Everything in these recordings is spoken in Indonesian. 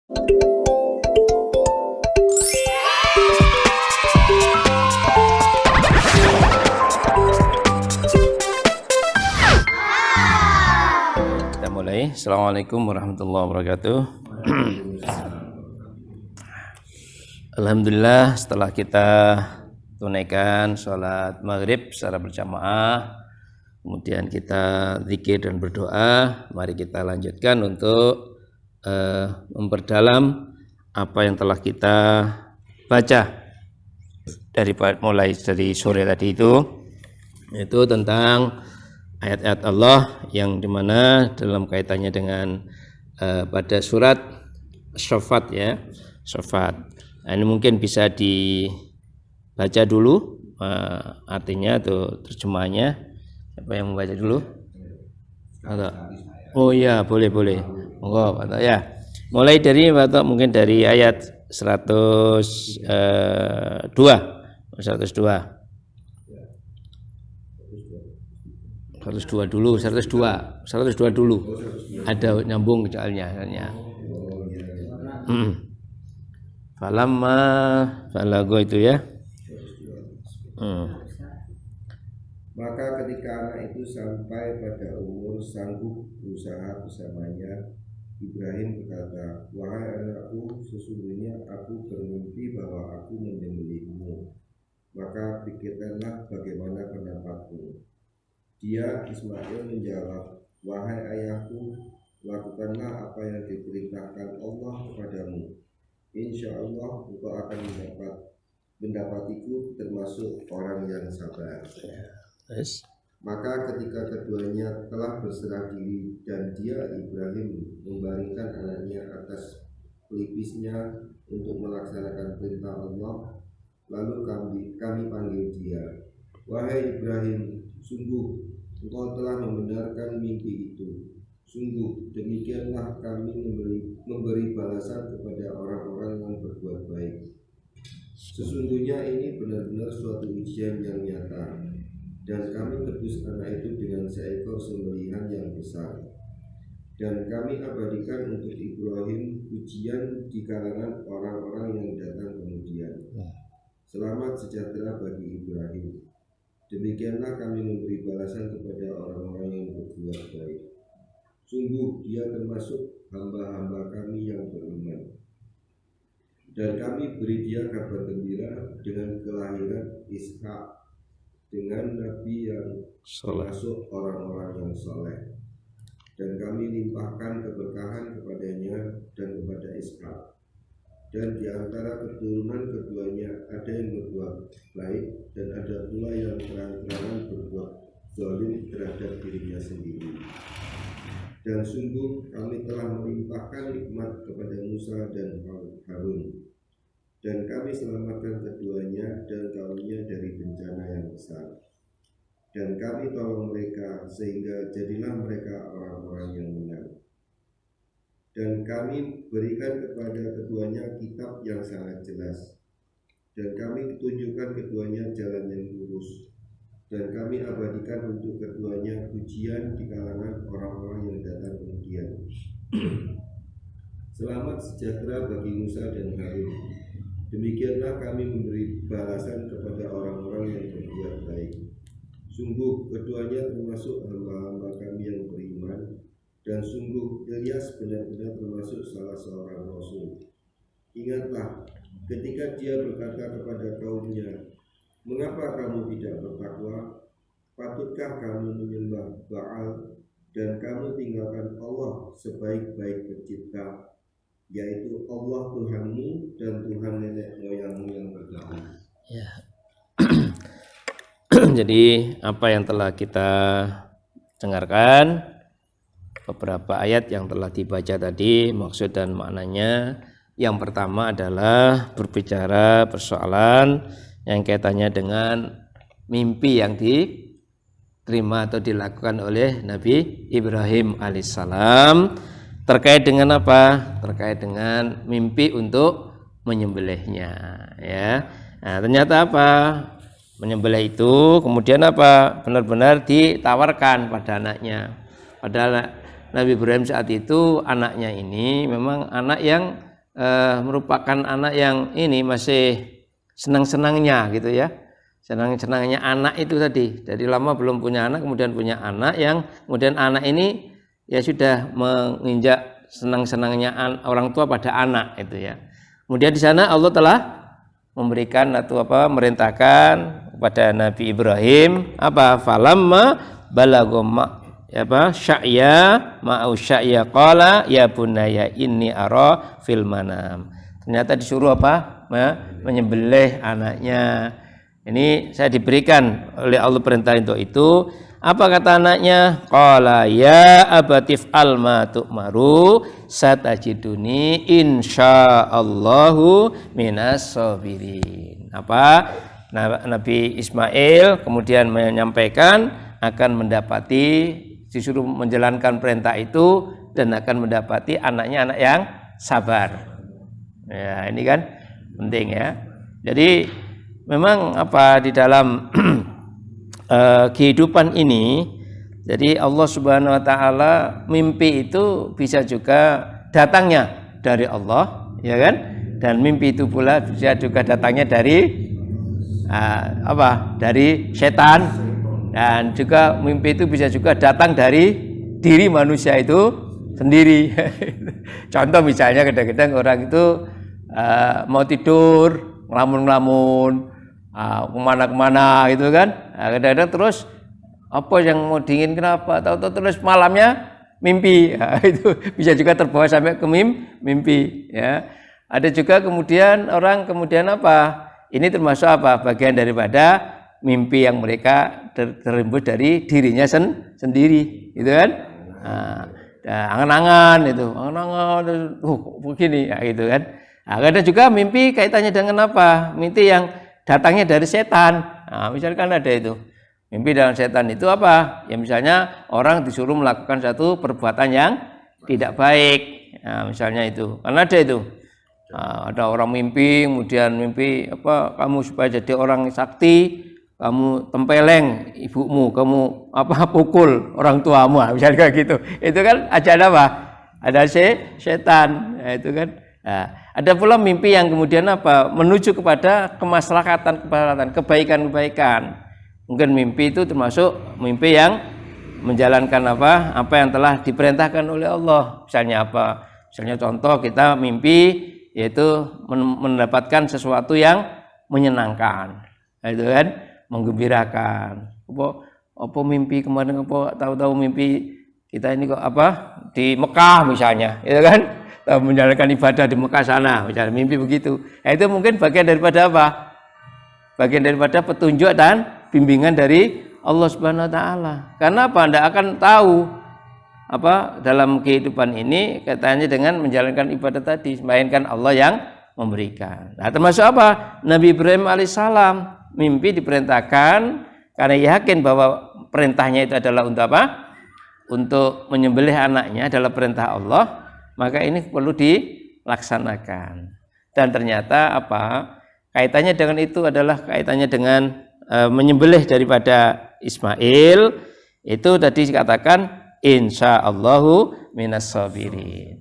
Kita mulai. Assalamualaikum warahmatullahi wabarakatuh. Alhamdulillah, setelah kita tunaikan sholat maghrib secara berjamaah, kemudian kita zikir dan berdoa, mari kita lanjutkan untuk memperdalam apa yang telah kita baca mulai dari sore tadi itu, yaitu tentang ayat-ayat Allah yang dimana dalam kaitannya dengan pada surat Shafat, ya, Shafat. Nah, ini mungkin bisa dibaca dulu artinya atau terjemahnya. Siapa yang membaca dulu? Atau? Oh iya, boleh. Monggo, Pak ya. Mulai dari Pak, mungkin dari ayat 102. 102 dulu. Ada nyambung soalnya. Falamma balago itu ya. Maka ketika anak itu sampai pada umur sanggup berusaha bersamanya, Ibrahim berkata, "Wahai anakku, sesungguhnya aku bermimpi bahwa aku menyembelihmu. Maka pikirkanlah bagaimana pendapatmu." Dia, Ismail, menjawab, "Wahai ayahku, lakukanlah apa yang diperintahkan Allah kepadamu. Insya Allah engkau akan mendapatiku termasuk orang yang sabar." Yes. Maka ketika keduanya telah berserah diri dan dia, Ibrahim, membaringkan anaknya atas pelipisnya untuk melaksanakan perintah Allah, lalu kami panggil dia, "Wahai Ibrahim, sungguh engkau telah membenarkan mimpi itu. Sungguh demikianlah kami memberi balasan kepada orang-orang yang berbuat baik. Sesungguhnya ini benar-benar suatu ujian yang nyata. Dan kami tebus anak itu dengan seekor sembelihan yang besar. Dan kami abadikan untuk Ibrahim ujian di kalangan orang-orang yang datang kemudian. Selamat sejahtera bagi Ibrahim. Demikianlah kami memberi balasan kepada orang-orang yang berbuat baik. Sungguh dia termasuk hamba-hamba kami yang beriman. Dan kami beri dia kabar gembira dengan kelahiran Ishak, dengan nabi yang termasuk orang-orang yang soleh. Dan kami limpahkan keberkahan kepadanya dan kepada Ishak. Dan di antara keturunan keduanya ada yang berbuat baik dan ada pula yang terang-terangan berbuat zalim terhadap dirinya sendiri. Dan sungguh kami telah melimpahkan nikmat kepada Musa dan Harun. Dan kami selamatkan keduanya dan kaumnya dari bencana yang besar. Dan kami tolong mereka sehingga jadilah mereka orang-orang yang benar. Dan kami berikan kepada keduanya kitab yang sangat jelas. Dan kami tunjukkan keduanya jalan yang lurus. Dan kami abadikan untuk keduanya pujian di kalangan orang-orang yang datang kemudian. Selamat sejahtera bagi Musa dan Harun. Demikianlah kami memberi balasan kepada orang-orang yang berbuat baik. Sungguh keduanya termasuk hamba-hamba kami yang beriman. Dan sungguh Ilyas benar-benar termasuk salah seorang rasul. Ingatlah ketika dia berkata kepada kaumnya, "Mengapa kamu tidak bertakwa? Patutkah kamu menyembah Baal dan kamu tinggalkan Allah sebaik-baik pencipta, yaitu Allah Tuhanmu dan Tuhan nenek moyangmu yang berdahulu." Ya. Jadi apa yang telah kita dengarkan, beberapa ayat yang telah dibaca tadi, maksud dan maknanya, yang pertama adalah berbicara persoalan yang kaitannya dengan mimpi yang diterima atau dilakukan oleh Nabi Ibrahim alaihissalam. Terkait dengan apa? Terkait dengan mimpi untuk menyembelihnya, ya. Nah, ternyata apa? Menyembelih itu kemudian apa? Benar-benar ditawarkan pada anaknya. Padahal Nabi Ibrahim saat itu anaknya ini memang anak yang merupakan anak yang ini masih senang-senangnya gitu ya. Senang-senangnya anak itu tadi. Dari lama belum punya anak, kemudian punya anak yang kemudian anak ini ya sudah menginjak senang-senangnya orang tua pada anak itu ya. Kemudian di sana Allah telah memberikan atau merintahkan kepada Nabi Ibrahim falamma balagha sya'ya ma'au sya'ya qala ya bunayya inni ara fil manam. Ternyata disuruh menyembelih anaknya. Ini saya diberikan oleh Allah perintah untuk itu. Apa kata anaknya? Qala ya abatif alma tu'maru satajiduni insyaallahu minas sabirin. Nabi Ismail kemudian menyampaikan akan mendapati, disuruh menjalankan perintah itu dan akan mendapati anaknya anak yang sabar. Ya, ini kan penting ya. Jadi memang di dalam kehidupan ini, jadi Allah Subhanahu wa taala, mimpi itu bisa juga datangnya dari Allah, ya kan? Dan mimpi itu pula bisa juga datangnya dari dari setan, dan juga mimpi itu bisa juga datang dari diri manusia itu sendiri. Contoh misalnya kadang-kadang orang itu mau tidur ngelamun-ngelamun kemana-kemana gitu kan, kadang-kadang terus apa yang mau dingin kenapa, tahu-tahu terus malamnya mimpi, itu bisa juga terbawa sampai ke mimpi ya. Ada juga kemudian orang ini termasuk bagian daripada mimpi yang mereka terhembus dari dirinya sendiri gitu kan. Angan-angan begini ya, gitu kan. Ada juga mimpi kaitannya dengan mimpi yang datangnya dari setan. Misalkan ada itu mimpi dengan setan itu ya misalnya orang disuruh melakukan satu perbuatan yang tidak baik, misalnya itu karena ada itu. Ada orang mimpi, kemudian mimpi kamu supaya jadi orang sakti, kamu tempeleng ibumu, kamu pukul orang tuamu, misalnya kayak gitu. Itu kan ajaran ada setan, itu kan. Ada pula mimpi yang kemudian menuju kepada kemaslahatan, kebaikan. Mungkin mimpi itu termasuk mimpi yang menjalankan apa yang telah diperintahkan oleh Allah. Misalnya Misalnya contoh kita mimpi yaitu mendapatkan sesuatu yang menyenangkan, itu kan, menggembirakan. Apa mimpi kemarin tahu-tahu mimpi kita ini kok di Mekah misalnya, itu kan, menjalankan ibadah di Mekah sana, misalnya mimpi begitu. Itu mungkin bagian daripada bagian daripada petunjuk dan bimbingan dari Allah Subhanahu wa taala. Karena Anda akan tahu dalam kehidupan ini katanya dengan menjalankan ibadah tadi, melainkan Allah yang memberikan. Nah, termasuk Nabi Ibrahim alaihissalam mimpi diperintahkan karena yakin bahwa perintahnya itu adalah untuk untuk menyembelih anaknya adalah perintah Allah, maka ini perlu dilaksanakan. Dan ternyata kaitannya dengan itu adalah kaitannya dengan menyembelih daripada Ismail itu tadi dikatakan insyaallahu minas sabirin.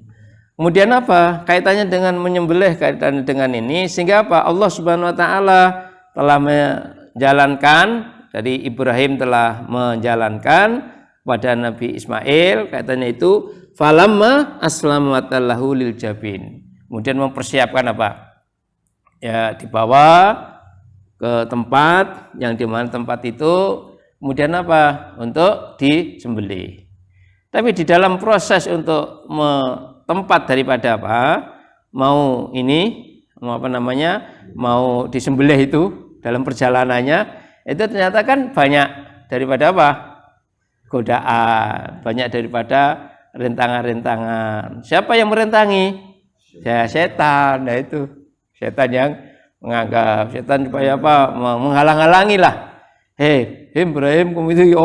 Kemudian kaitannya dengan menyembelih, kaitannya dengan ini sehingga Allah Subhanahu wa taala telah menjalankan, dari Ibrahim telah menjalankan pada Nabi Ismail, kaitannya itu falamma aslama tallahu lil jabin. Kemudian mempersiapkan ya dibawa ke tempat yang dimana tempat itu kemudian untuk disembelih. Tapi di dalam proses untuk tempat daripada mau disembelih itu dalam perjalanannya itu ternyata kan banyak daripada godaan, banyak daripada rintangan-rintangan. Siapa yang merintangi? Ya setan. Nah itu setan yang menganggap, setan supaya menghalang-halangi lah. Ibrahim kamu itu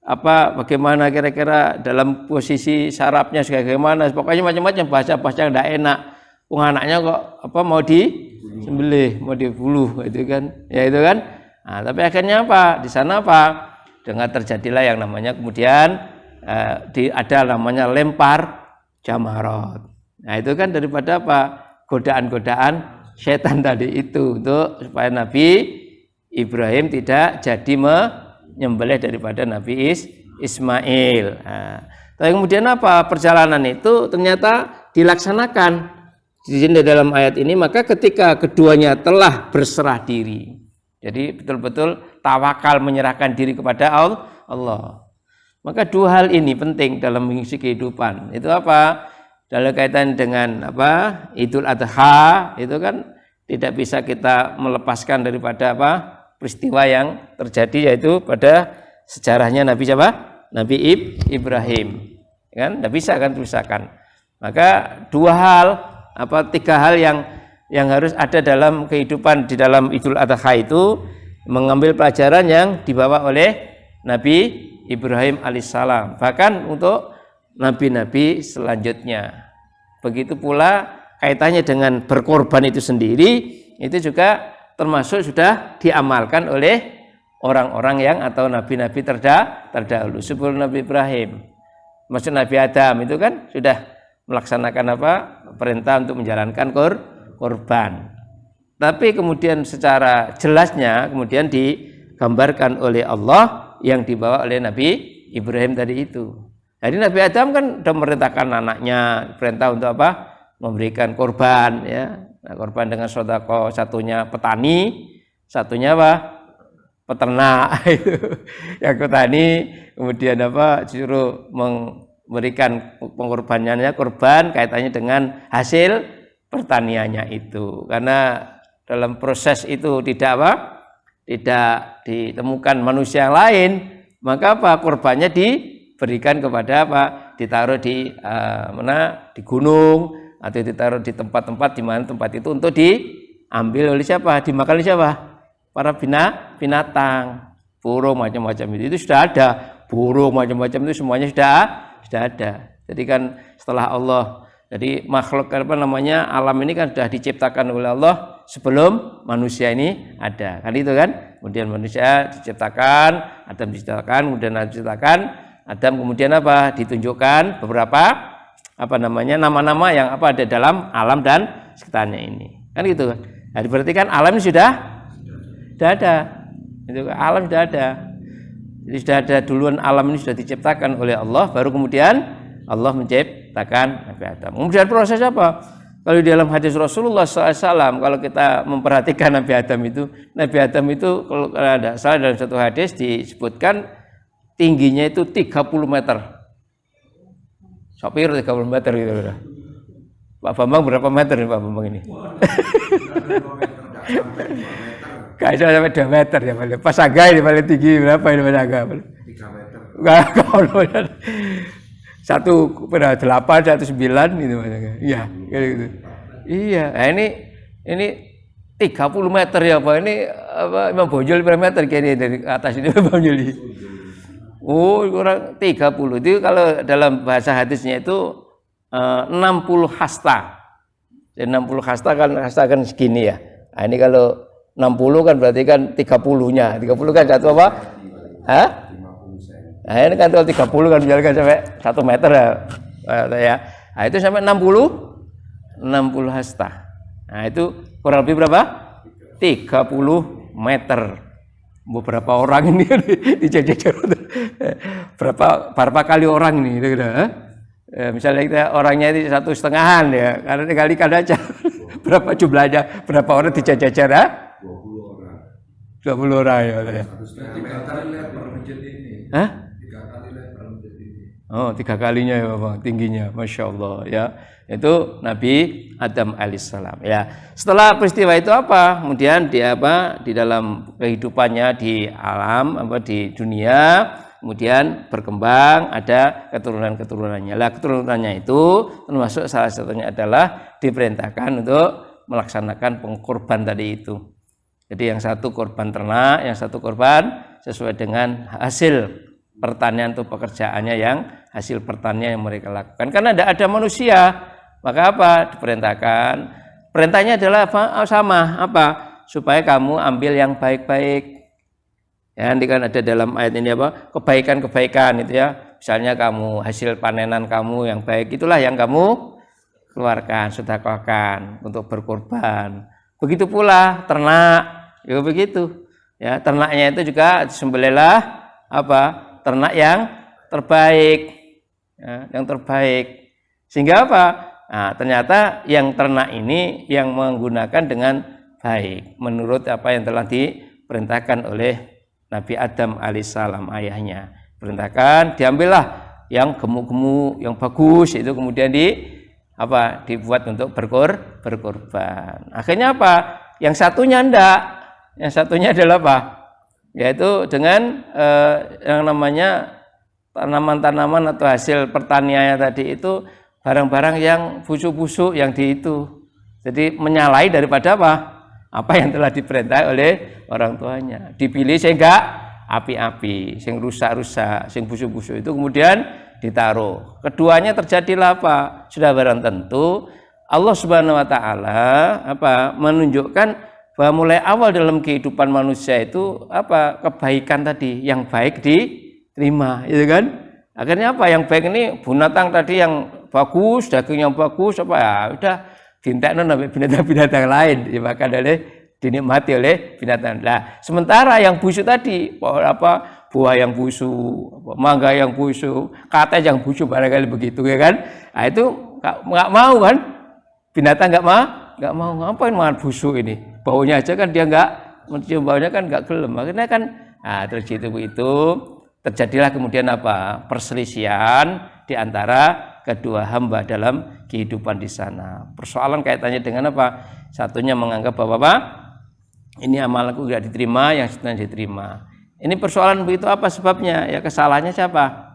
apa? Bagaimana kira-kira dalam posisi sarafnya bagaimana, pokoknya macam-macam bahasa-bahasa yang tidak enak. Anaknya kok mau disembelih, mau dibuluh, itu kan. Ya itu kan. Nah, tapi akhirnya di sana dengan terjadilah yang namanya kemudian ada namanya lempar jamarot. Nah, itu kan daripada apa? Godaan-godaan setan tadi itu untuk supaya Nabi Ibrahim tidak jadi menyembelih daripada Nabi Ismail. Nah, tapi kemudian apa? Perjalanan itu ternyata dilaksanakan di sini dalam ayat ini. Maka ketika keduanya telah berserah diri, jadi betul-betul tawakal menyerahkan diri kepada Allah. Maka dua hal ini penting dalam mengisi kehidupan. Itu apa? Dalam kaitan dengan apa? Idul Adha itu kan tidak bisa kita melepaskan daripada apa? Peristiwa yang terjadi, yaitu pada sejarahnya Nabi siapa? Nabi Ibrahim. Kan tidak bisa kan dipisahkan. Maka dua hal, tiga hal yang harus ada dalam kehidupan di dalam Idul Adha itu, mengambil pelajaran yang dibawa oleh Nabi Ibrahim alaihissalam, bahkan untuk nabi-nabi selanjutnya. Begitu pula kaitannya dengan berkorban itu sendiri, itu juga termasuk sudah diamalkan oleh orang-orang yang atau nabi-nabi terdahulu sebelum Nabi Ibrahim. Maksud Nabi Adam itu kan sudah melaksanakan apa? Perintah untuk menjalankan korban. Tapi kemudian secara jelasnya kemudian digambarkan oleh Allah yang dibawa oleh Nabi Ibrahim tadi itu. Jadi Nabi Adam kan sudah memerintahkan anaknya, perintah untuk apa? Memberikan korban, ya. Nah, korban dengan sedekah, satunya petani, satunya apa? Peternak. Yang petani kemudian apa? Disuruh memberikan pengorbanannya, korban kaitannya dengan hasil pertaniannya itu. Karena dalam proses itu tidak ditemukan manusia yang lain, maka apa? Korbannya diberikan kepada apa? Ditaruh di di gunung atau ditaruh di tempat-tempat di mana tempat itu untuk diambil oleh siapa? Dimakan oleh siapa? Para binatang, burung macam-macam itu sudah ada. Burung macam-macam itu semuanya sudah ada. Jadi kan setelah Allah, jadi makhluk alam ini kan sudah diciptakan oleh Allah sebelum manusia ini ada. Kan itu kan? Kemudian manusia diciptakan, Adam diciptakan, kemudian Adam kemudian apa? Ditunjukkan beberapa nama-nama yang ada dalam alam dan sekitarnya ini. Kan gitu kan? Jadi berarti kan alam ini sudah ada. Itu alam sudah ada. Jadi sudah ada duluan, alam ini sudah diciptakan oleh Allah, baru kemudian Allah menciptakan Nabi Adam. Kemudian proses apa? Kalau di dalam hadis Rasulullah SAW, kalau kita memperhatikan Nabi Adam itu kalau ada salah dalam satu hadis disebutkan tingginya itu 30 meter. Sopir 30 meter gitu. Pak Bambang berapa meter nih Pak Bambang ini? Kayaknya sampai 2 meter ya paling. Pas Aga ini paling tinggi berapa ini Mas Aga? 3 meter. Enggak, kalau 1/8, 1/9 gitu Mas Aga. Iya, gitu. Iya, nah ini 30 meter ya Pak. Ini apa Imam Bonjol berapa meter kayaknya dari atas ini Imam Bonjol. Oh, kurang 30. Itu kalau dalam bahasa hadisnya itu 60 hasta. Jadi 60 hasta kan segini ya. Nah, ini kalau 60 kan berarti kan 30-nya. 30 kan satu apa? Hah? Nah, ini kan kalau 30 kan misalkan sampai 1 meter ya. Nah, itu sampai 60 hasta. Nah, itu kurang lebih berapa? 30 meter. Beberapa orang ini dijajar berapa kali orang ini gitu, misalnya kita orangnya itu 1,5 ya, karena dikalikan aja berapa jumlahnya, berapa orang dijajar 20 orang ya. 3 kali lebar masjid ini. Hah? 3 kali lebar masjid ini. Oh, 3 kalinya ya Bapak, tingginya, Masya Allah ya. Itu Nabi Adam alaihissalam ya. Setelah peristiwa itu apa? Kemudian dia di dalam kehidupannya di alam di dunia, kemudian berkembang, ada keturunan-keturunannya. Lah keturunannya itu termasuk salah satunya adalah diperintahkan untuk melaksanakan pengkorban tadi itu. Jadi yang satu korban ternak, yang satu korban sesuai dengan hasil pertanian atau pekerjaannya yang hasil pertanian yang mereka lakukan. Karena tidak ada manusia, maka diperintahkan. Perintahnya adalah supaya kamu ambil yang baik-baik. Ya, nanti kan ada dalam ayat ini kebaikan-kebaikan itu ya. Misalnya kamu hasil panenan kamu yang baik itulah yang kamu keluarkan, sedekahkan untuk berkorban. Begitu pula ternak, ya begitu. Ya, ternaknya itu juga disembelihlah apa? Ternak yang terbaik. Ya, yang terbaik. Sehingga apa? Nah, ternyata yang ternak ini yang menggunakan dengan baik menurut apa yang telah diperintahkan oleh Nabi Adam alaihissalam, ayahnya. Perintahkan diambillah yang gemuk-gemuk, yang bagus, itu kemudian dibuat untuk berkorban. Akhirnya apa? Yang satunya enggak. Yang satunya adalah apa? Yaitu dengan yang namanya tanaman-tanaman atau hasil pertaniannya tadi itu barang-barang yang busuk-busuk yang itu. Jadi menyalahi daripada apa? Apa yang telah diperintah oleh orang tuanya. Dipilih sehingga api-api, sing rusak-rusak, sing busuk-busuk itu kemudian ditaruh. Keduanya terjadilah apa? Sudah barang tentu Allah Subhanahu wa taala menunjukkan bahwa mulai awal dalam kehidupan manusia itu kebaikan tadi, yang baik diterima, gitu kan? Akhirnya yang baik ini binatang tadi yang bagus, daging yang bagus udah dintekno sampai binatang-binatang lain dimakan dinikmati oleh binatang. Nah, sementara yang busuk tadi buah yang busuk, mangga yang busuk, kate yang busuk barangkali begitu ya kan? Nah, itu nggak mau kan? Binatang nggak mau ngapain makan busuk ini? Baunya aja kan dia nggak mencium baunya kan nggak gelem. Akhirnya kan terus itu terjadilah kemudian perselisihan di antara kedua hamba dalam kehidupan di sana. Persoalan kaitannya dengan apa? Satunya menganggap bahwa ini amalku tidak diterima, yang satunya diterima. Ini persoalan begitu apa sebabnya? Ya kesalahannya siapa?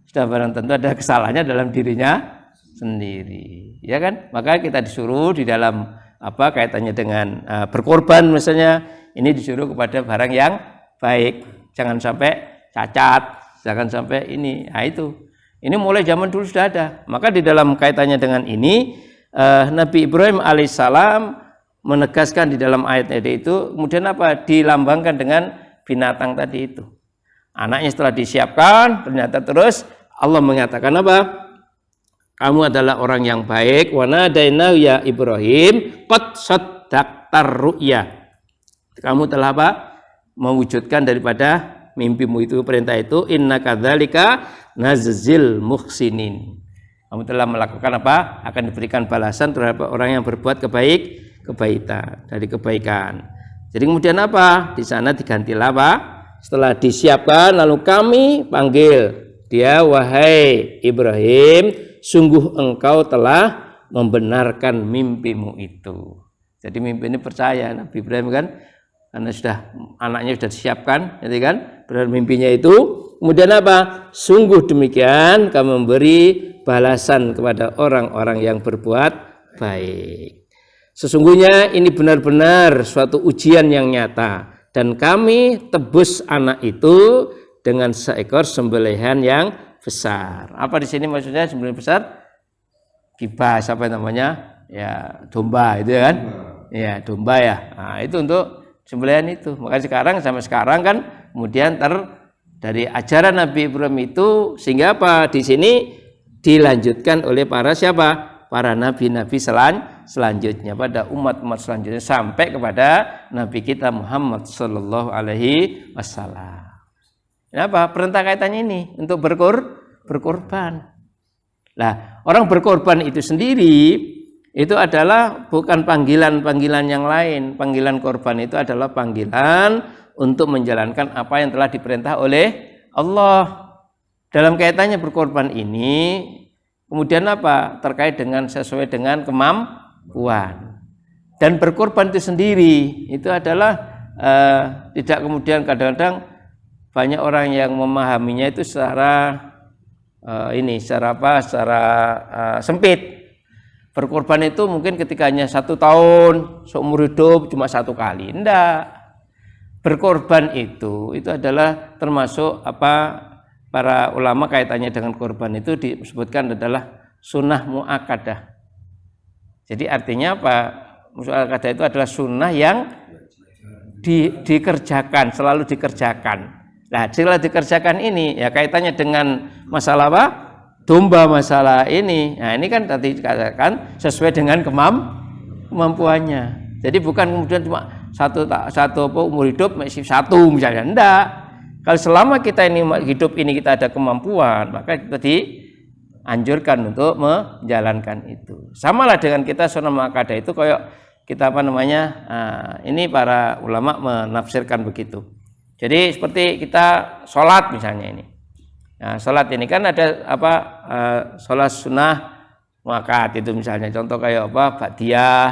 Sudah barang tentu ada kesalahannya dalam dirinya sendiri, ya kan? Maka kita disuruh di dalam kaitannya dengan berkorban misalnya, ini disuruh kepada barang yang baik, jangan sampai cacat, jangan sampai ini. Nah itu. Ini mulai zaman dulu sudah ada. Maka di dalam kaitannya dengan ini Nabi Ibrahim alaihissalam menegaskan di dalam ayat itu kemudian dilambangkan dengan binatang tadi itu. Anaknya setelah disiapkan ternyata terus Allah mengatakan kamu adalah orang yang baik, wa nadainahu ya Ibrahim qad saddaqtar ru'ya. Kamu telah mewujudkan daripada mimpimu itu, perintah itu, inna kadzalika nazzil muhsinin. Kamu telah melakukan akan diberikan balasan terhadap orang yang berbuat kebaikan, dari kebaikan. Jadi kemudian di sana digantilah setelah disiapkan lalu kami panggil dia, wahai Ibrahim, sungguh engkau telah membenarkan mimpimu itu. Jadi mimpi ini percaya Nabi Ibrahim kan, karena anaknya sudah disiapkan, jadi kan, benar mimpinya itu. Kemudian sungguh demikian kami memberi balasan kepada orang-orang yang berbuat baik. Sesungguhnya ini benar-benar suatu ujian yang nyata dan kami tebus anak itu dengan seekor sembelihan yang besar. Apa di sini maksudnya sembelihan besar? Kibas ya domba itu kan? Ya domba ya. Nah, itu untuk sembelihan itu. Maka sampai sekarang kan kemudian dari ajaran Nabi Ibrahim itu sehingga di sini dilanjutkan oleh para nabi-nabi selanjutnya pada umat-umat selanjutnya sampai kepada Nabi kita Muhammad sallallahu alaihi wasallam. Kenapa? Perintah kaitannya ini untuk berkorban. Nah, orang berkorban itu sendiri itu adalah bukan panggilan-panggilan yang lain. Panggilan korban itu adalah panggilan untuk menjalankan apa yang telah diperintah oleh Allah. Dalam kaitannya berkorban ini, kemudian terkait dengan sesuai dengan kemampuan. Dan berkorban itu sendiri itu adalah tidak kemudian kadang-kadang banyak orang yang memahaminya itu secara sempit. Berkorban itu mungkin ketika hanya 1 tahun seumur hidup cuma 1 kali. Enggak. Berkorban itu adalah termasuk para ulama kaitannya dengan korban itu disebutkan adalah sunnah muakkadah. Jadi artinya muakkadah itu adalah sunnah yang dikerjakan, selalu dikerjakan. Nah, setelah dikerjakan ini ya kaitannya dengan masalah domba masalah ini. Nah, ini kan tadi dikatakan sesuai dengan kemampuannya. Jadi bukan kemudian cuma satu umur hidup masih satu misalnya. Enggak. Kalau selama kita ini hidup ini kita ada kemampuan, maka kita dianjurkan untuk menjalankan itu. Samalah dengan kita sunnah muakkadah itu kayak kita ini para ulama menafsirkan begitu. Jadi seperti kita sholat misalnya ini. Nah, sholat ini kan ada sholat sunnah muakkad itu misalnya. Contoh kayak ba'diyah,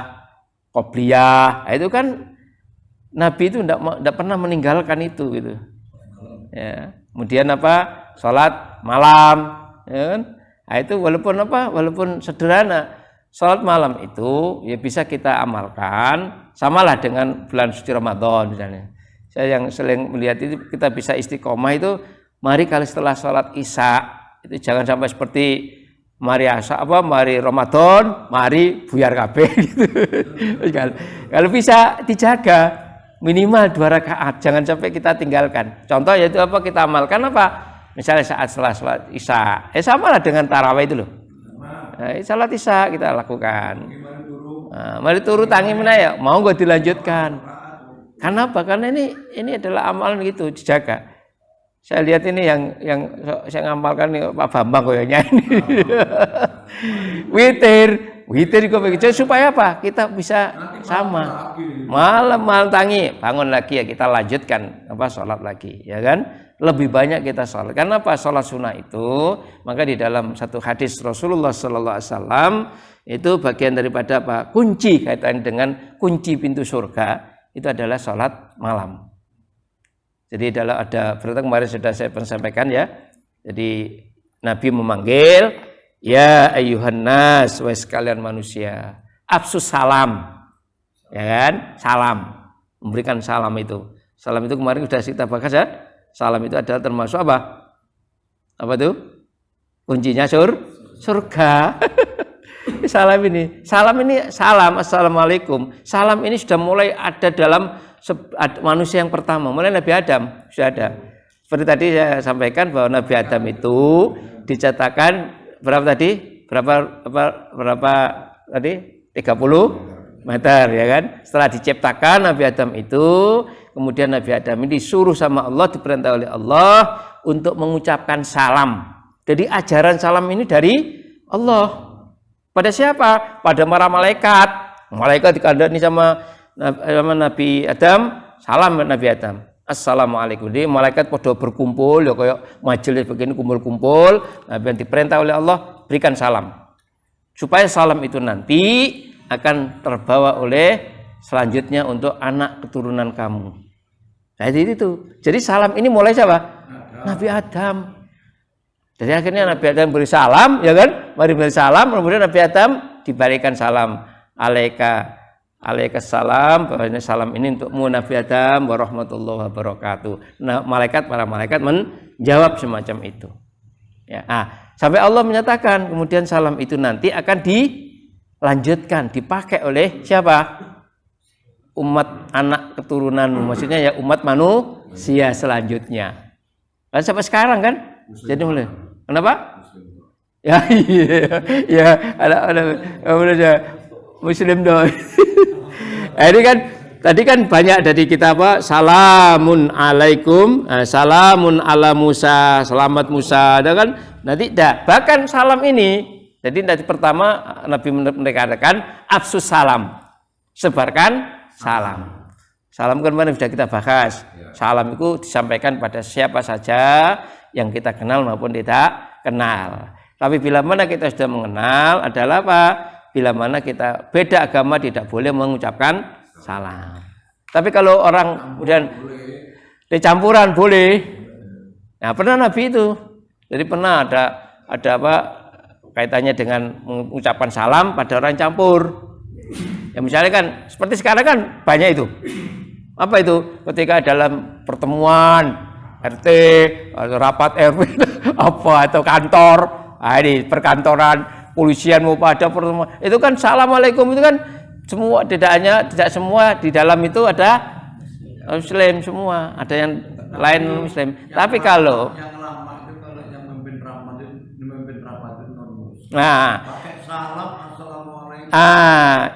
qobliyah. Nah, itu kan Nabi itu tidak pernah meninggalkan itu gitu. Ya. Kemudian sholat malam, ya kan? Nah, itu walaupun sederhana, sholat malam itu ya bisa kita amalkan, samalah dengan bulan suci Ramadan misalnya. Saya yang sering melihat itu kita bisa istiqomah itu, mari kalau setelah sholat isya itu jangan sampai seperti mari Ramadan, mari buyar kabeh gitu. Kalau bisa dijaga minimal 2 rakaat, jangan sampai kita tinggalkan. Contoh yaitu kita amalkan misalnya saat setelah sholat isya, samalah dengan tarawih itu loh. Nah, sholat isya kita lakukan. Nah, mari turu tangi mana ya, mau nggak dilanjutkan? Kenapa? Karena ini adalah amalan gitu, dijaga. Saya lihat ini yang saya ngamalkan nih Pak Bambang kayaknya ini. Witir kok begitu supaya apa? Kita bisa sama. Malam tangi, bangun lagi ya kita lanjutkan sholat lagi, ya kan? Lebih banyak kita sholat. Karena sholat sunnah itu, maka di dalam satu hadis Rasulullah Sallallahu Alaihi Wasallam itu bagian daripada kunci kaitan dengan kunci pintu surga itu adalah sholat malam. Jadi berarti kemarin sudah saya sampaikan ya. Jadi Nabi memanggil, ya ayyuhan nas, wahai sekalian manusia, afsus salam, ya kan? Salam, memberikan salam itu. Salam itu kemarin sudah kita bahas ya. Salam itu adalah termasuk apa? Apa itu? Kuncinya surga. Salam ini, assalamualaikum. Salam ini sudah mulai ada dalam manusia yang pertama, mulai Nabi Adam sudah ada. Seperti tadi saya sampaikan bahwa Nabi Adam itu dicatatkan berapa tadi? Berapa tadi? 30 meter, ya kan? Setelah diciptakan Nabi Adam itu, kemudian Nabi Adam ini disuruh sama Allah, diperintah oleh Allah untuk mengucapkan salam. Jadi ajaran salam ini dari Allah. Pada siapa? Pada para malaikat. Malaikat dikandani sama Nabi Adam, salam Nabi Adam. Assalamualaikum. Jadi malaikat pada berkumpul ya kayak majelis begini kumpul-kumpul. Nabi yang diperintah oleh Allah berikan salam. Supaya salam itu nanti akan terbawa oleh selanjutnya untuk anak keturunan kamu. Jadi itu. Jadi salam ini mulai siapa? Nabi Adam. Jadi akhirnya Nabi Adam beri salam, ya kan? Mari beri salam, kemudian Nabi Adam diberikan salam. Alaikassalam, bahwa salam ini untukmu Nabi Adam warahmatullahi wabarakatuh. Nah, para malaikat menjawab semacam itu. Ya, sampai Allah menyatakan kemudian salam itu nanti akan dilanjutkan, dipakai oleh siapa? Umat anak keturunanmu, maksudnya ya umat manusia selanjutnya. Dan sampai sekarang kan? Jadi mulai. Kenapa? Ya, iya, ada Muslim dong. Ini kan tadi kan banyak dari kita salamun alaikum, salamun ala Musa, selamat Musa, ada kan? Nanti bahkan salam ini. Jadi nanti pertama Nabi menekankan afsus salam, sebarkan salam. Salam kan kemarin sudah kita bahas. Salam itu disampaikan pada siapa saja yang kita kenal maupun tidak kenal. Tapi bila mana kita sudah mengenal adalah apa? Bila mana kita beda agama tidak boleh mengucapkan salam. Tapi kalau orang kemudian campuran boleh. Nah, pernah Nabi itu. Jadi pernah ada kaitannya dengan mengucapkan salam pada orang campur. Ya misalnya kan seperti sekarang kan banyak itu. Apa itu? Ketika dalam pertemuan RT atau rapat RW atau kantor, ini perkantoran, polisian mau pada pertemuan, itu kan assalamualaikum itu kan semua, tidak semua di dalam itu ada Muslim semua, ada yang lain Muslim. Tapi kalau yang lama itu kalau yang memimpin rapat Nah, pakai salam assalamualaikum.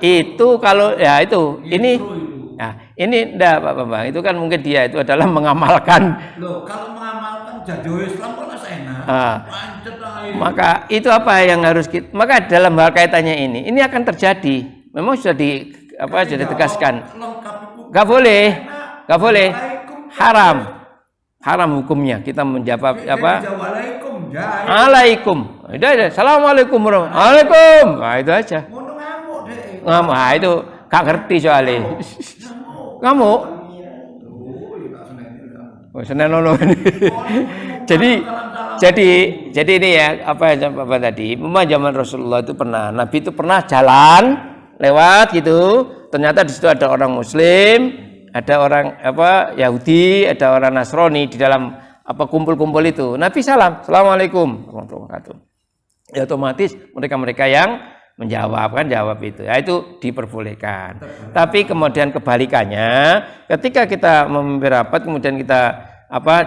Itu kalau ya itu ini. Itu. Nah, ini enggak Pak Bambang. Itu kan mungkin dia itu adalah mengamalkan. Loh, kalau mengamalkan jadi Islam kan enak. Pancet aja. Maka itu apa yang harus kita, maka dalam hal kaitannya ini akan terjadi. Memang sudah sudah ditegaskan. Gak boleh. Haram hukumnya kita menjawab apa? Alaikum. Udah. Assalamualaikum warahmatullahi. Nah, itu aja. Ngamuk. Nah, itu gak ngerti soalnya. Ngamuk. Oh, seneng nono. Jadi ini ya apa tadi? Memang zaman Rasulullah itu pernah, Nabi itu pernah jalan lewat gitu. Ternyata di situ ada orang Muslim, ada orang Yahudi, ada orang Nasrani di dalam kumpul-kumpul itu. Nabi salam, assalamualaikum warahmatullahi wabarakatuh. Ya otomatis mereka yang menjawab itu. Ya itu diperbolehkan. Tapi kemudian kebalikannya, ketika kita memimpin rapat kemudian kita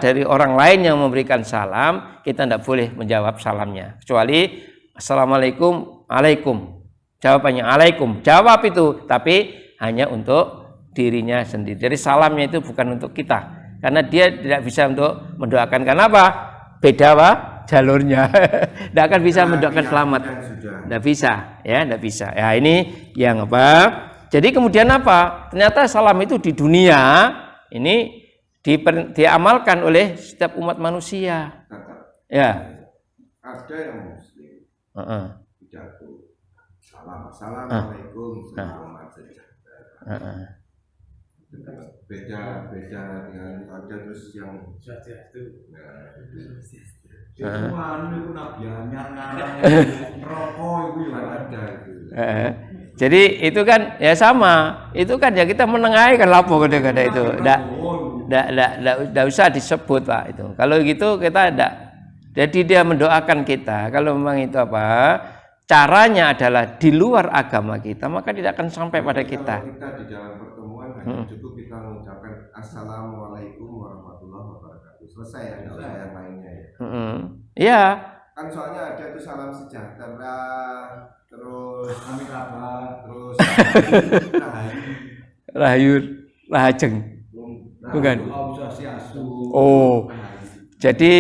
dari orang lain yang memberikan salam, kita tidak boleh menjawab salamnya kecuali assalamualaikum, alaikum. Jawabannya alaikum. Jawab itu, tapi hanya untuk dirinya sendiri. Jadi salamnya itu bukan untuk kita, karena dia tidak bisa untuk mendoakan. Karena apa? Beda jalurnya. Tidak akan bisa mendoakan selamat. Tidak bisa, ya, tidak bisa. Ya ini yang Jadi kemudian ternyata salam itu di dunia ini diamalkan oleh setiap umat manusia. Ya. Ada yang Muslim. Pidato. Assalamualaikum. Beda dengan ada terus yang itu nabi anyar rokok itu ada. Jadi itu kan ya sama, itu kan ya kita menengahi kan lapo kada itu. Enggak usah disebut Pak itu. Kalau gitu kita enggak. Jadi dia mendoakan kita. Kalau memang itu caranya adalah di luar agama kita, maka tidak akan sampai pada kita. Kalau kita di dalam pertemuan hanya cukup kita mengucapkan assalamualaikum warahmatullahi wabarakatuh. Selesai ya, enggak usah yang lainnya ya. Iya. Kan soalnya ada tuh salam sejahtera, terus kami kabar, terus rahajeng. Bukan. Oh. Jadi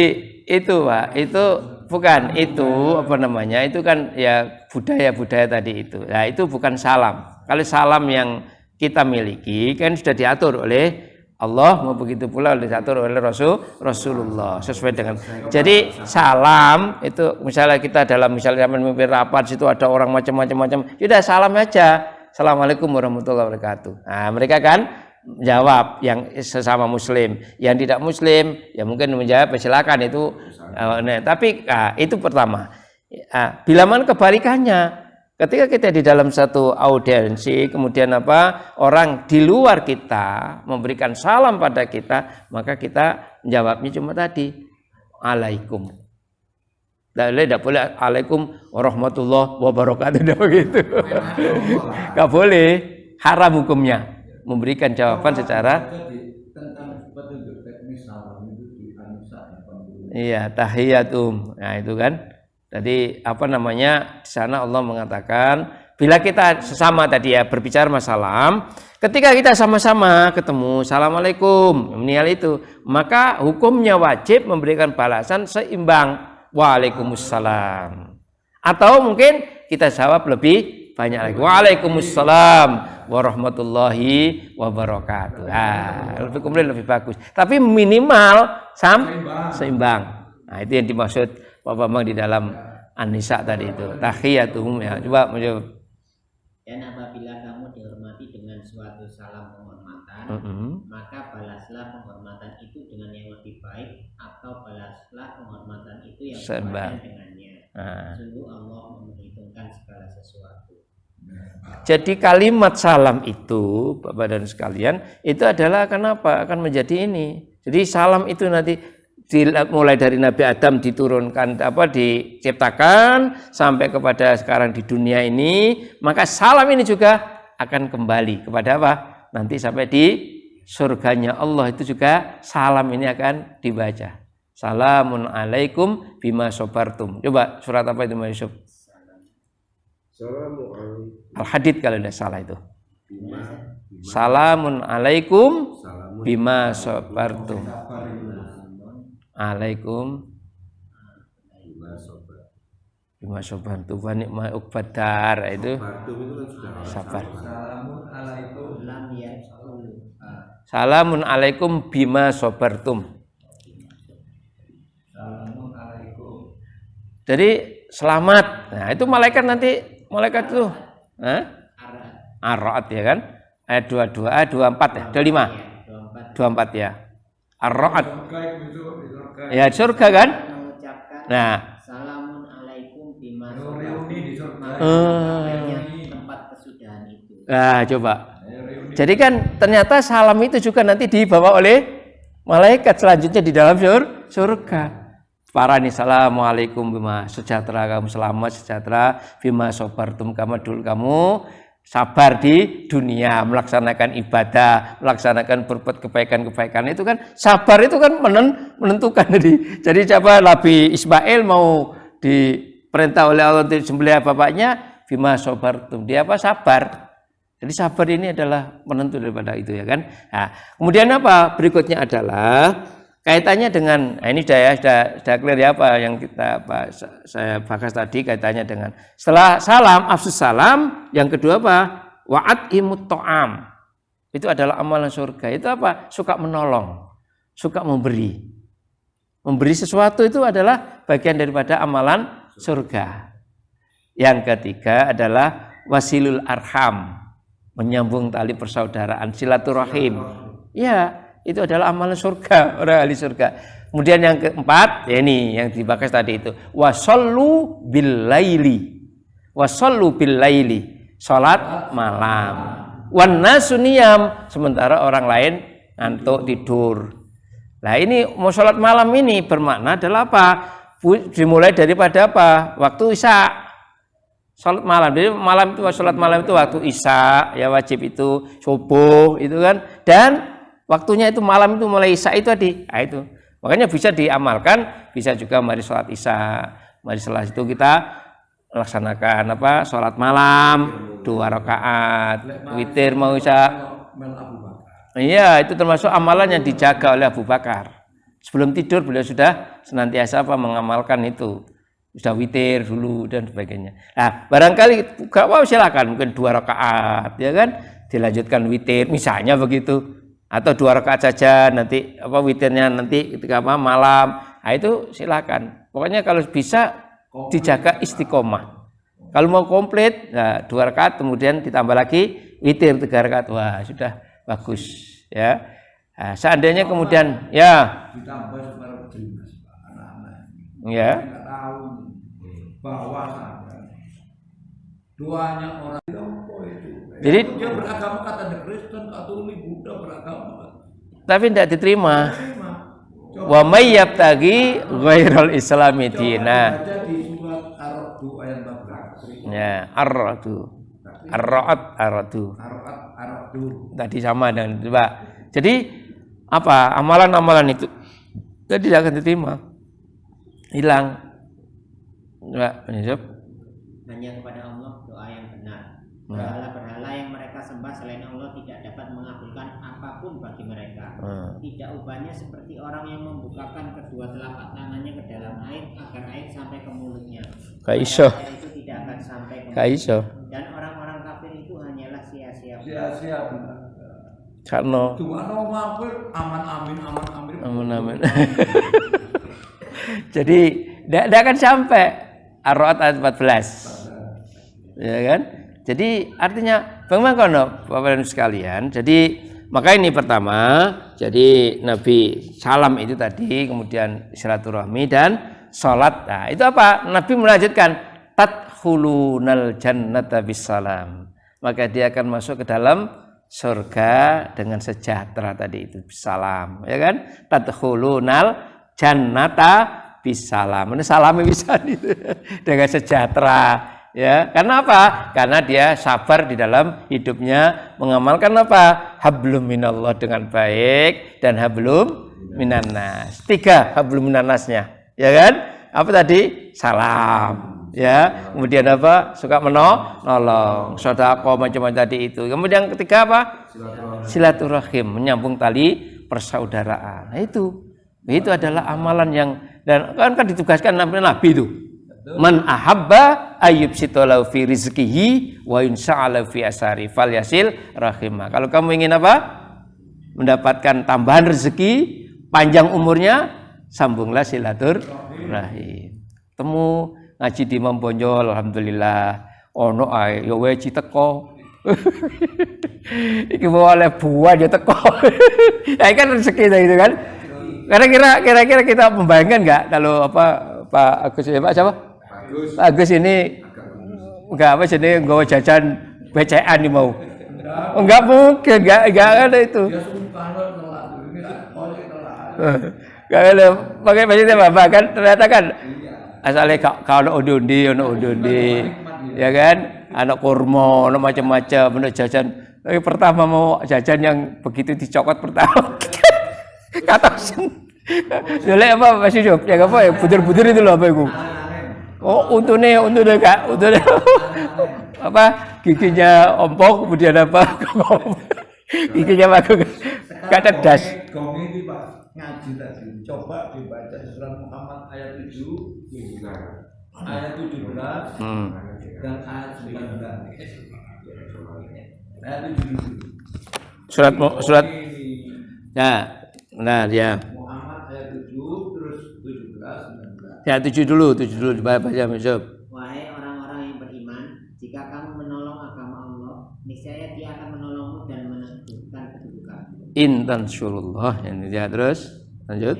itu Pak, itu bukan itu itu kan ya budaya tadi itu. Nah, itu bukan salam. Kalau salam yang kita miliki kan sudah diatur oleh Allah, mau begitu pula diatur oleh Rasulullah sesuai dengan. Jadi salam itu misalnya kita misalnya memimpin rapat situ ada orang macam-macam, sudah salam aja. Assalamualaikum warahmatullahi wabarakatuh. Nah, mereka kan jawab yang sesama Muslim, yang tidak Muslim ya mungkin menjawab silakan itu. Tapi itu pertama. Bila mana kebalikannya, ketika kita di dalam satu audiensi kemudian orang di luar kita memberikan salam pada kita, maka kita jawabnya cuma tadi alaikum. Tidak boleh alaikum warahmatullahi wabarakatuh begitu. Enggak boleh, haram hukumnya. Memberikan jawaban secara tentang petunjuk teknis salam itu di An-Nisa. Iya, tahiyatum. Nah, itu kan. Jadi di sana Allah mengatakan bila kita sesama tadi ya berbicara masalah, ketika kita sama-sama ketemu assalamualaikum, meninggal itu, maka hukumnya wajib memberikan balasan seimbang. Waalaikumsalam. Atau mungkin kita jawab lebih banyak lagi. Waalaikumsalam warahmatullahi wabarakatuh. Kemudian lebih bagus. Tapi minimal seimbang. Nah, itu yang dimaksud Pak Bambang di dalam An-Nisa tadi itu. Tahiyatum ya. Coba menjawab. Dan apabila kamu dihormati dengan suatu salam penghormatan, maka balaslah penghormatan itu dengan yang lebih baik, atau balaslah penghormatan itu yang sepadan dengannya. Sungguh Allah memperhitungkan segala sesuatu. Jadi kalimat salam itu, Bapak dan sekalian, itu adalah kenapa akan menjadi ini. Jadi salam itu nanti mulai dari Nabi Adam diturunkan diciptakan sampai kepada sekarang di dunia ini, maka salam ini juga akan kembali kepada apa? Nanti sampai di surganya Allah itu juga salam ini akan dibaca. Salamun alaikum bima sobartum. Coba surat apa itu Mas Yusuf? Assalamualaikum. Al-Hadid kalau tidak salah itu. Bima. Salamun alaikum Salamun. bima sabartum. Alaikum Bima sobat. bima sabartum wa ni'ma uqbadar itu Sobartum itu kan sudah sabar. Salamun alaikum. lam yaqul. Salamun alaikum bima sabartum. Salamun alaikum. Jadi selamat. Nah, itu malaikat nanti itu Ar-Ra'd ya kan? Ayat 22, ayat 24 ya, 25. 24 ya. Ar-Ra'd. Ya surga kan? Mengucapkan Nah, salamun alaikum bima Reuni di surga. tempat kesudahan itu. nah coba. Jadi kan ternyata salam itu juga nanti dibawa oleh malaikat selanjutnya di dalam surga. Para nih assalamualaikum bima sejahtera kamu selamat sejahtera bima sobartum kamu sabar di dunia melaksanakan ibadah melaksanakan berbuat kebaikan itu kan sabar itu kan menentukan jadi siapa Nabi Ismail mau diperintah oleh Allah untuk sembelih bapaknya bima sobartum dia apa sabar. Jadi sabar ini adalah penentu daripada itu ya kan. Nah, kemudian apa berikutnya adalah kaitannya dengan ini sudah clear ya apa yang saya bahas tadi kaitannya dengan setelah salam afsus salam yang kedua apa wa'at imut to'am itu adalah amalan surga itu apa suka menolong suka memberi sesuatu itu adalah bagian daripada amalan surga. Yang ketiga adalah wasilul arham menyambung tali persaudaraan silaturahim ya itu adalah amalan surga orang ahli surga. Kemudian yang keempat ya ini yang dibahas tadi itu wasallu bil laili salat malam wan nasu niyam sementara orang lain ngantuk tidur. Nah ini mau salat malam ini bermakna adalah apa dimulai daripada apa waktu isya salat malam. Jadi malam itu salat malam itu waktu isya ya wajib itu subuh itu kan dan waktunya itu malam itu mulai isya itu tadi. Nah, itu. Makanya bisa diamalkan, bisa juga mari sholat isya. Mari setelah itu kita laksanakan apa? Sholat malam 2 rakaat, witir mau isya. Iya, itu termasuk amalan yang dijaga oleh Abu Bakar. Sebelum tidur beliau sudah senantiasa mengamalkan itu. Sudah witir dulu dan sebagainya. Nah, barangkali enggak mau silakan mungkin 2 rakaat ya kan? Dilanjutkan witir misalnya begitu. Atau 2 rakaat saja nanti apa witirnya nanti ketika malam. Nah, itu silakan. Pokoknya kalau bisa dijaga istiqomah. Kalau mau komplit, nah 2 rakaat kemudian ditambah lagi witir 3 rakaat. Wah, sudah bagus ya. Nah, seandainya kemudian ya Ditambah supaya terima anak-anak. ya. Tidak tahu bahwa doanya orang itu. Jadi dia beragama kata Kristen, Katolik, Buddha beragama. tapi tidak diterima. Wa may yabtaghi ghairal islami dina. Baca di surat Ar-Ra'd ayat 14. Ya, Ar-Ra'd. Tadi sama dengan coba. Jadi apa amalan-amalan itu tidak akan diterima. Hilang. Coba, Yusuf. Hanya kepada Allah doa yang benar. Berhala-berhala yang mereka sembah selain Allah tidak dapat mengabulkan apapun bagi mereka. Tidak ubahnya seperti orang yang membukakan kedua telapak tangannya ke dalam air agar air sampai ke mulutnya. Kaiso. Itu tidak akan sampai ke Kaiso. Dan orang-orang kafir itu hanyalah sia-sia. Sia-sia benar. Karena Tuhan mampir aman amin. Jadi tidak akan sampai Ar-Ra'd ayat 14. Ya kan? Jadi artinya bagaimana Bapak dan sekalian? Jadi maka ini pertama, jadi Nabi salam itu tadi, kemudian silaturahmi dan salat. Nah, itu apa? Nabi melanjutkan tadkhulunal jannata bisalam. Maka dia akan masuk ke dalam surga dengan sejahtera tadi itu bisalam, ya kan? Tadkhulunal jannata bisalam. Ini salamnya bisa gitu. Dengan sejahtera. Ya, karena apa? Karena dia sabar di dalam hidupnya mengamalkan apa? Hablum minallah dengan baik dan hablum minannas. 3 hablum minannasnya, ya kan? Apa tadi? Salam. Ya, kemudian apa? Suka menolong, sedekah macam-macam tadi itu. Kemudian yang ketiga apa? Silaturahim, menyambung tali persaudaraan. Nah, itu adalah amalan yang, dan kan ditugaskan Nabi itu. Man ahabba ayyub sitolau fi rizkihi wa insya'ala fi asari fal yasil rahimah. Kalau kamu ingin apa? Mendapatkan tambahan rezeki, panjang umurnya, sambunglah silaturahim. Temu ngaji di Membonjol, alhamdulillah. Ono ae ya weji teko. Iki mau oleh buah aja teko. Ya kan rezeki itu kan. Kira-kira kita membayangkan enggak kalau apa Pak Agus ya Pak siapa? Pak Agus ini enggak apa sini nggawa jajan BCA nih mau. Enggak mungkin, enggak ada itu. Enggak ada. Pakai maksudnya Bapak kan ternyata kan asalnya kalau undi ya kan, anak kurma, anak macam-macam, anak jajan. Tapi pertama mau jajan yang begitu dicokot pertama. Kata sen. Jelek apa masih hidup? Ya apa ya? Budur-budur itu loh apa itu? Oh, untune Kak, untune. Apa? Giginya ompong, kemudian apa? Giginya bagus. Gak cerdas. Gong ini Pak ngaji tadi. Coba dibaca surat Muhammad ayat 7, ayat 17 dan ayat 19. Ayat 7. Surat ya. Nah, ya. Muhammad ayat 7 terus 17 19. Ya 7 dulu baca Yusuf. Wahai orang-orang yang beriman, jika kamu menolong agama Allah, niscaya Dia akan menolongmu dan meneguhkan kedudukanmu. In tansurullah. Ini ya, terus lanjut.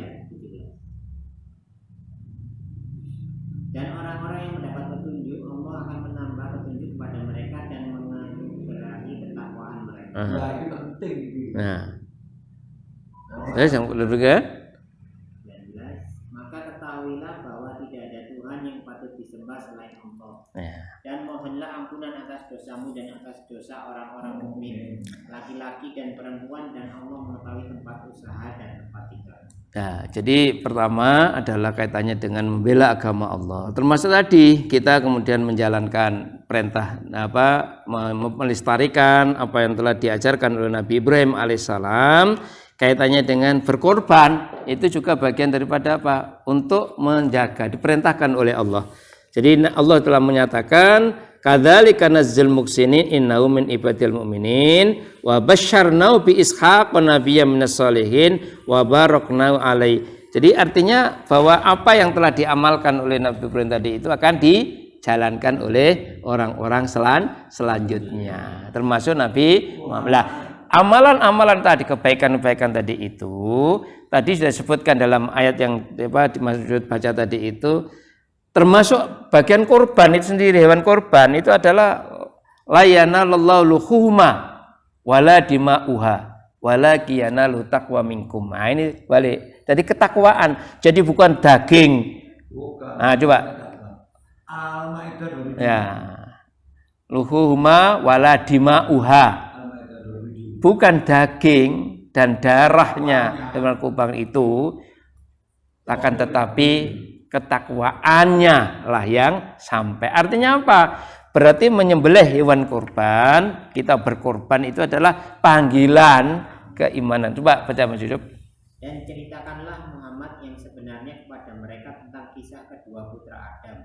Dan orang-orang yang mendapat petunjuk, Allah akan menambah petunjuk kepada mereka dan menganugerahi ketakwaan mereka. Nah, ini penting ini. Nah. Terus yang ketiga, 19. Maka ketahuilah bahwa tidak ada Tuhan yang patut disembah selain Allah. ya. Dan mohonlah ampunan atas dosamu dan atas dosa orang-orang mukmin, laki-laki dan perempuan, dan Allah mengetahui tempat usaha dan tempat tinggal. Nah, jadi pertama adalah kaitannya dengan membela agama Allah. Termasuk tadi kita kemudian menjalankan perintah melestarikan apa yang telah diajarkan oleh Nabi Ibrahim alaihissalam. Kaitannya dengan berkorban itu juga bagian daripada apa? Untuk menjaga, diperintahkan oleh Allah. Jadi Allah telah menyatakan kadzalika nazzil muhsinin innahu min ibadil mu'minin wa basyarnahu bi ishaq nabiyyan minas sholihin wa baraknahu alaihi. Jadi artinya bahwa apa yang telah diamalkan oleh Nabi Ibrahim tadi itu akan dijalankan oleh orang-orang selanjutnya, termasuk Nabi Muhammad. Amalan-amalan tadi, kebaikan-kebaikan tadi itu tadi sudah disebutkan dalam ayat yang dimaksud baca tadi itu, termasuk bagian korban itu sendiri. Hewan korban itu adalah layana lallahu luhuma wala dima'uha wala kiyanalu taqwa minkum. Nah, ini balik. Jadi ketakwaan. Jadi bukan daging. Nah, coba. Al-Maidah 27. Ya. Luhuma wala dima'uha. Bukan daging dan darahnya dengan kubang itu, akan tetapi ketakwaannya lah yang sampai. Artinya apa? Berarti menyembelih hewan kurban, kita berkorban itu adalah panggilan keimanan. Coba baca Mas Yusuf. Dan ceritakanlah Muhammad yang sebenarnya kepada mereka tentang kisah kedua putra Adam.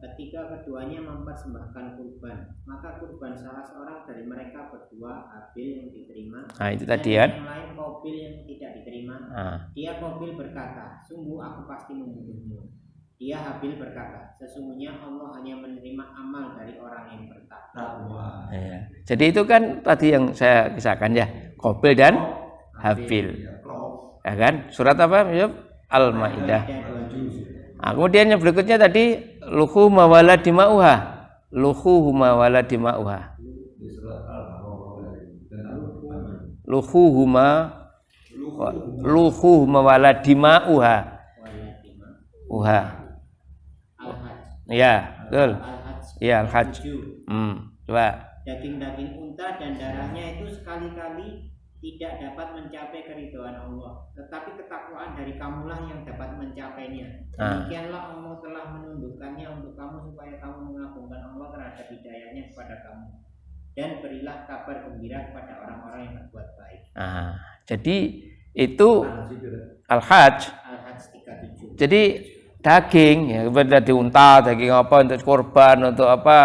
Ketika keduanya mempersembahkan kurban, maka kurban salah seorang dari mereka berdua Habil yang diterima. Nah, itu tadi ya. Yang lain Qabil yang tidak diterima. Dia Qabil berkata, sungguh aku pasti membunuhmu. Dia Habil berkata, sesungguhnya Allah hanya menerima amal dari orang yang bertakwa. Ya. Jadi itu kan tadi yang saya kisahkan ya, Qabil dan Habil. Ya kan? Surat apa? Al-Maidah. Nah, kemudian yang berikutnya tadi luhuma wala dima'uha. Luhuma wala dima'uha. Luhuma wala dima'uha. Uha. Ya, betul. Ya, Al-Hajj. Coba. Daging-daging unta dan darahnya itu sekali-kali tidak dapat mencapai keridhaan Allah, tetapi ketakwaan dari kamulah yang dapat mencapainya. Demikianlah Allah telah menundukkannya untuk kamu supaya kamu mengagungkan Allah terhadap hidayahnya kepada kamu, dan berilah kabar gembira kepada orang-orang yang berbuat baik. Jadi itu Al-Hajj. Al-Hajj 37. Jadi daging ya, dari unta, daging apa untuk korban, untuk apa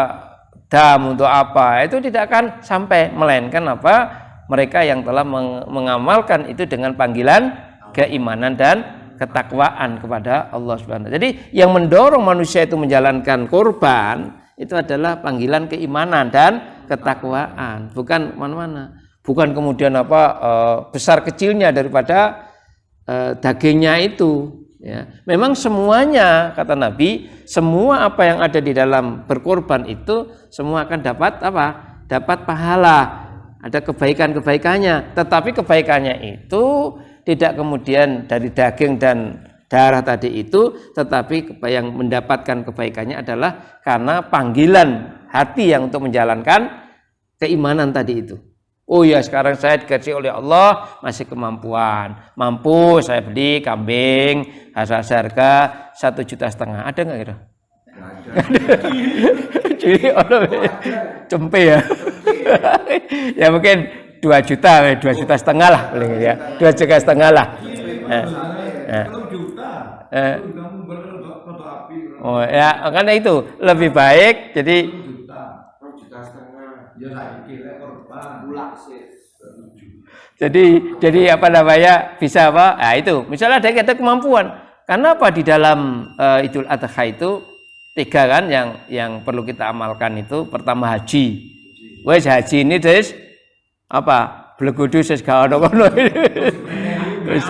dam, untuk apa, itu tidak akan sampai, melainkan apa mereka yang telah mengamalkan itu dengan panggilan keimanan dan ketakwaan kepada Allah Subhanahu. Jadi yang mendorong manusia itu menjalankan korban itu adalah panggilan keimanan dan ketakwaan, bukan mana-mana, bukan kemudian apa besar kecilnya daripada dagingnya itu. Ya, memang semuanya kata Nabi, semua apa yang ada di dalam berkorban itu semua akan dapat apa? Dapat pahala, ada kebaikan-kebaikannya. Tetapi kebaikannya itu tidak kemudian dari daging dan darah tadi itu, tetapi yang mendapatkan kebaikannya adalah karena panggilan hati yang untuk menjalankan keimanan tadi itu. Oh ya, sekarang saya dikasih oleh Allah masih kemampuan, mampu saya beli kambing harga 1,5 juta. Ada nggak kira? Jadi cempe ya. Ya mungkin 2 juta, 2,5 juta lah paling ya, 2,5 juta lah. Oh ya, karena itu lebih baik. Jadi jadi apa namanya bisa apa? Nah itu misalnya ada kemampuan. Karena apa di dalam Idul Adha itu 3 kan yang perlu kita amalkan itu. Pertama haji. Wes haji ini terus apa? Blegudu ses gak ono kono. Wis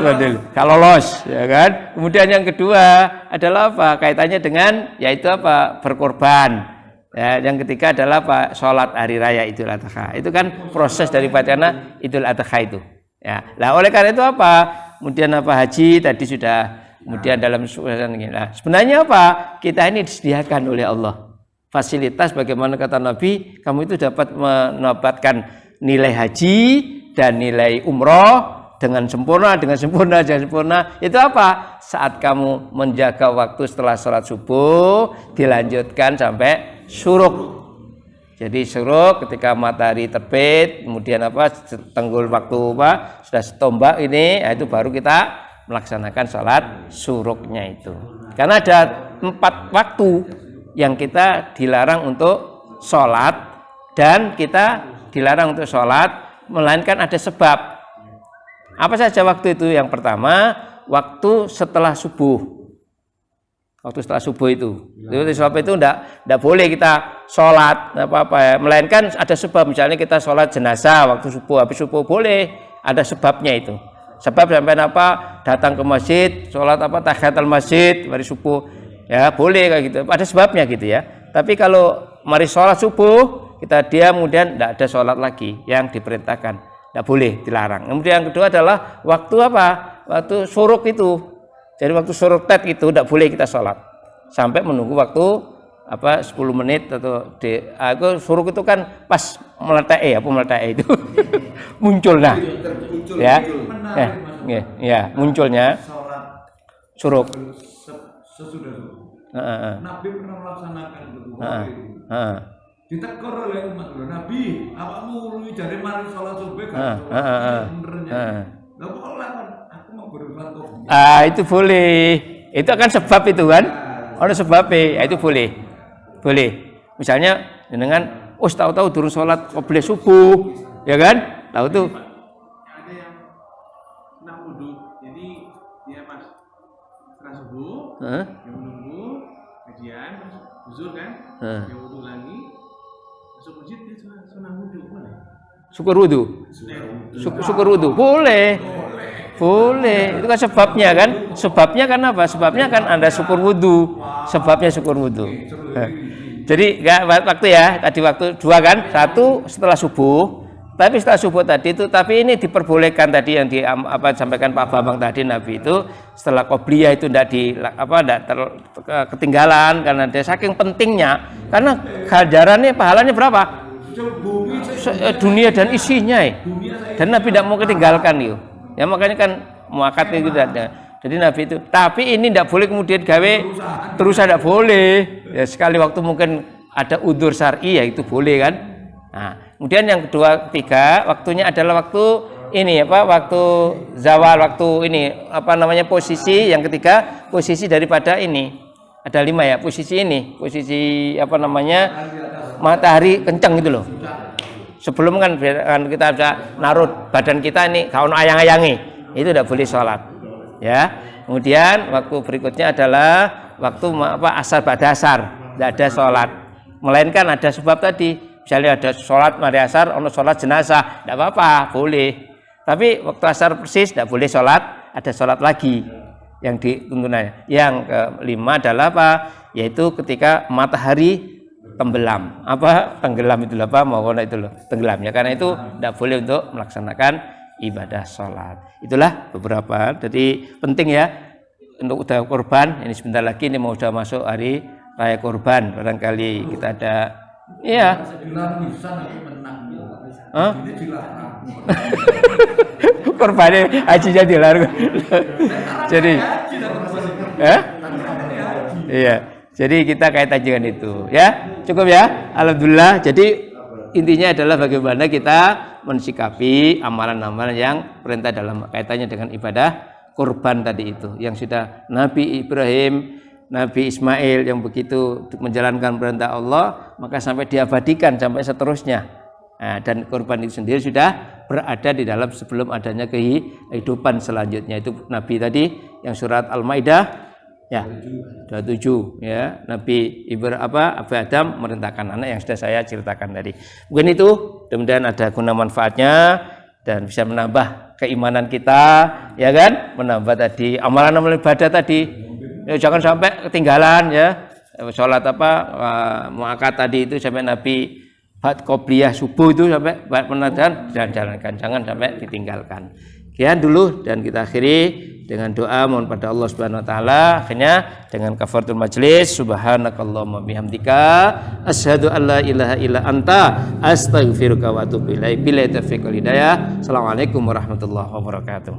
kalau los ya kan. Kemudian yang kedua adalah apa? Kaitannya dengan yaitu apa? Berkorban. Ya, yang ketiga adalah apa? Sholat hari raya Idul Adha. Itu kan proses daripada Idul Adha itu. Ya, lah oleh karena itu apa? Kemudian apa haji tadi sudah. Kemudian dalam nah, sebenarnya apa? Kita ini disediakan oleh Allah fasilitas bagaimana kata Nabi, kamu itu dapat mendapatkan nilai haji dan nilai umroh dengan sempurna. Itu apa? Saat kamu menjaga waktu setelah sholat subuh dilanjutkan sampai syuruk. Jadi syuruk ketika matahari terbit, kemudian apa tenggul waktu apa sudah setombak ini, itu baru kita melaksanakan sholat syuruknya itu. Karena ada 4 waktu yang kita dilarang untuk sholat, dan kita dilarang untuk sholat melainkan ada sebab. Apa saja waktu itu? Yang pertama waktu setelah subuh. Waktu setelah subuh itu. Sebab itu enggak boleh kita sholat apa-apa ya. Melainkan ada sebab. Misalnya kita sholat jenazah waktu subuh, habis subuh boleh. Ada sebabnya itu. Sebab sampai apa? Datang ke masjid, sholat apa tahiyatul masjid hari subuh. Ya boleh kayak gitu. Ada sebabnya gitu ya. Tapi kalau mari sholat subuh, kita diam kemudian enggak ada sholat lagi yang diperintahkan. Enggak boleh, dilarang. Kemudian yang kedua adalah waktu apa? Waktu syuruk itu. Jadi waktu syuruk itu tidak boleh kita sholat sampai menunggu waktu apa 10 menit atau aku syuruk itu kan pas meletak itu muncul munculnya syuruk. Sesudah Nabi pernah melaksanakan itu. Ditegur oleh umat Nabi, awakmu lu jare mari sholat subuh kan. Itu boleh. Itu akan sebab itu kan. Ada sebabnya, itu boleh. Misalnya dengan tahu-tahu durung sholat qobliyah subuh, ya kan? Tahu tuh. Ada yang nak wudu. Jadi dia pas setelah subuh, dia menunggu kajian, uzur kan? Dia wudu lagi. Masuk masjid dia sunah wudu, boleh? Syukur wudu. Boleh. Itu kan sebabnya kan. Sebabnya kan apa? Sebabnya kan Anda syukur wudu. Sebabnya syukur wudu. Jadi waktu ya, tadi waktu 2 kan? 1 setelah subuh. Tapi setelah subuh tadi itu, tapi ini diperbolehkan tadi yang sampaikan Pak Bambang tadi, Nabi itu setelah qobliyah itu tidak ketinggalan karena dia saking pentingnya. Karena ganjarannya pahalanya berapa? dunia dan isinya ya. Dan Nabi tidak mau ketinggalkan itu. Ya makanya kan muakat itu ada. Jadi Nabi itu, tapi ini tidak boleh kemudian gawe terus, tidak boleh. Ya, sekali waktu mungkin ada udzur syar'i ya itu boleh kan. Nah, kemudian yang kedua, ketiga, waktunya adalah waktu ini waktu zawal, waktu ini posisi. Yang ketiga, posisi daripada ini. Ada 5 ya, posisi ini, posisi matahari kencang gitu loh. Sebelum kan kita bisa naruh badan kita ini kawan ayang-ayangi, itu tidak boleh sholat. Ya, kemudian waktu berikutnya adalah waktu asar ba'da asar, tidak ada sholat, melainkan ada sebab tadi, misalnya ada sholat mari asar, ono sholat jenazah, tidak apa-apa, boleh. Tapi waktu asar persis tidak boleh sholat, ada sholat lagi yang dituntunannya. Yang kelima adalah yaitu ketika matahari tenggelam, tenggelam itu tenggelam ya, karena itu tidak boleh untuk melaksanakan ibadah sholat. Itulah beberapa. Jadi penting ya untuk udah kurban. Ini sebentar lagi ini mau udah masuk hari raya kurban. Barangkali kita ada iya. Kurbannya hajinya dilarang. Jadi iya. Jadi kita kaitan dengan itu ya. Cukup ya. Alhamdulillah. Jadi intinya adalah bagaimana kita mensikapi amalan-amalan yang perintah dalam kaitannya dengan ibadah kurban tadi itu, yang sudah Nabi Ibrahim, Nabi Ismail yang begitu menjalankan perintah Allah, maka sampai diabadikan sampai seterusnya. Nah, dan kurban itu sendiri sudah berada di dalam sebelum adanya kehidupan selanjutnya. Itu Nabi tadi yang surat Al-Maidah ya 27 ya, Nabi Abu Adam merintahkan anak yang sudah saya ceritakan tadi. Mungkin itu, mudah-mudahan ada guna manfaatnya dan bisa menambah keimanan kita ya kan, menambah tadi amalan-amalan ibadah tadi ya, jangan sampai ketinggalan ya. Sholat muakat tadi itu sampai Nabi qobliyah subuh itu sampai penadaran jalankan, jangan sampai ditinggalkan. Sekian dulu dan kita akhiri dengan doa mohon pada Allah Subhanahu wa taala. Akhirnya dengan kafaratul majlis, subhanakallahumma bihamdika asyhadu an la ilaha illa anta astaghfiruka wa atubu ilaik. Billahi taufiq wal hidayah. Assalamualaikum warahmatullahi wabarakatuh.